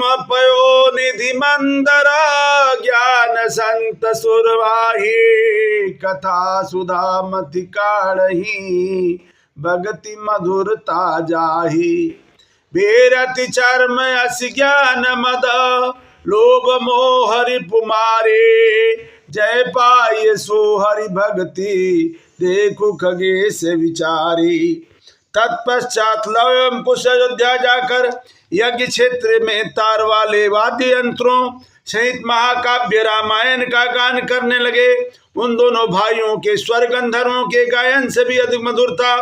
पयो निधि मंदरा ज्ञान संत सुरवाही कथा सुधा मति काढ़ी भगति मधुरता जाही बेरति चर्म अस ज्ञान मद लोभ मोह रिपुमारे जय पाय सो हरि भक्ति देखो खगेश विचारी। तत्पश्चात लव कुश अयोध्या जाकर यज्ञ क्षेत्र में तार वाले वाद्य यंत्रों सहित महाकाव्य रामायण का गान करने लगे। उन दोनों भाइयों के स्वर गंधर्वों के गायन से भी अधिक मधुर था।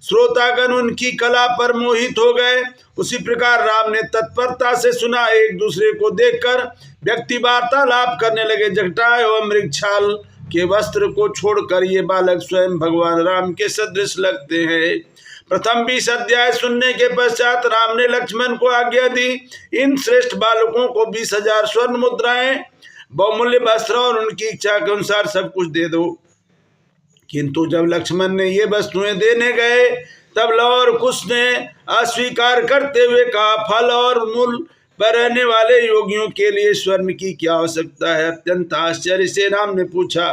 श्रोतागण उनकी कला पर मोहित हो गए। उसी प्रकार राम ने तत्परता से सुना। एक दूसरे को देखकर व्यक्ति वार्तालाप करने लगे। जटायु एवं मृगछाल के वस्त्र को छोड़कर ये बालक स्वयं भगवान राम के सदृश लगते हैं। प्रथम 20 अध्याय सुनने के पश्चात राम ने लक्ष्मण को आज्ञा दी, इन श्रेष्ठ बालकों को 20,000 स्वर्ण मुद्राएं, बहुमूल्य वस्त्र और उनकी इच्छा के अनुसार सब कुछ दे दो। किंतु जब लक्ष्मण ने ये वस्तुएं देने गए तब लव और कुश ने अस्वीकार करते हुए कहा, फल और मूल पर रहने वाले योगियों के लिए स्वर्ण की क्या आवश्यकता है। अत्यंत आश्चर्य से राम ने पूछा,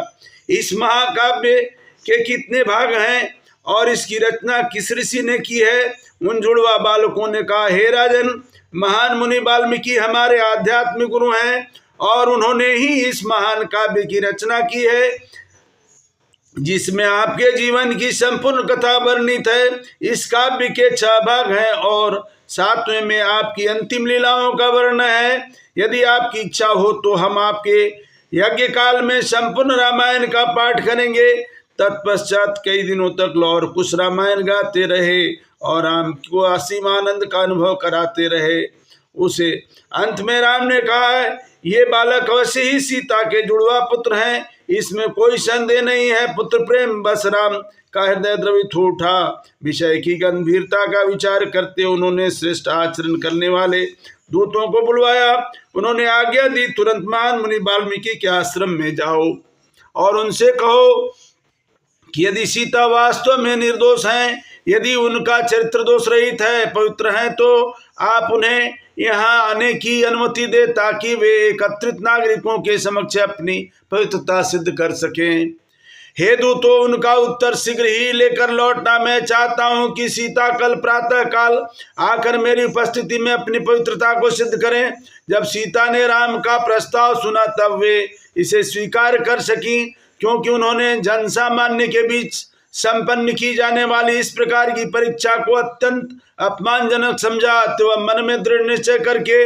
इस महाकाव्य के कितने भाग हैं और इसकी रचना किस ऋषि ने की है। उन जुड़वा बालकों ने कहा, हे राजन, महान मुनि वाल्मीकि हमारे आध्यात्मिक गुरु हैं और उन्होंने ही इस महान काव्य की रचना की है जिसमें आपके जीवन की संपूर्ण कथा वर्णित है। इस काव्य के 6 भाग हैं और 7वें में आपकी अंतिम लीलाओं का वर्णन है। यदि आपकी इच्छा हो तो हम आपके यज्ञ काल में संपूर्ण रामायण का पाठ करेंगे। तत्पश्चात कई दिनों तक लव और कुश रामायण गाते रहे और राम को असीम आनंद का अनुभव कराते रहे। उसे अंत में राम ने कहा, ये बालक अवश्य ही सीता के जुड़वा पुत्र हैं, इसमें कोई संदेह नहीं है। पुत्र प्रेम बस राम का हृदय द्रवित हो उठा। विषय की गंभीरता का विचार करते उन्होंने श्रेष्ठ आचरण करने वाले दूतों को बुलवाया। उन्होंने आज्ञा दी, तुरंत महान मुनि वाल्मीकि के आश्रम में जाओ और उनसे कहो कि यदि सीता वास्तव में निर्दोष हैं, यदि उनका चरित्र दोष रहित है, पवित्र हैं, तो आप उन्हें यहाँ आने की अनुमति दे ताकि वे एकत्रित नागरिकों के समक्ष अपनी पवित्रता सिद्ध कर सकें। हे दूतों, उनका उत्तर शीघ्र ही लेकर लौटना। मैं चाहता हूँ कि सीता कल प्रातः काल आकर मेरी उपस्थिति में अपनी पवित्रता को सिद्ध करें। जब सीता ने राम का प्रस्ताव सुना तब वे इसे स्वीकार कर सकी, क्योंकि उन्होंने जन सामान्य के बीच संपन्न की जाने वाली इस प्रकार की परीक्षा को अत्यंत अपमानजनक समझा। तो वह मन में दृढ़ निश्चय करके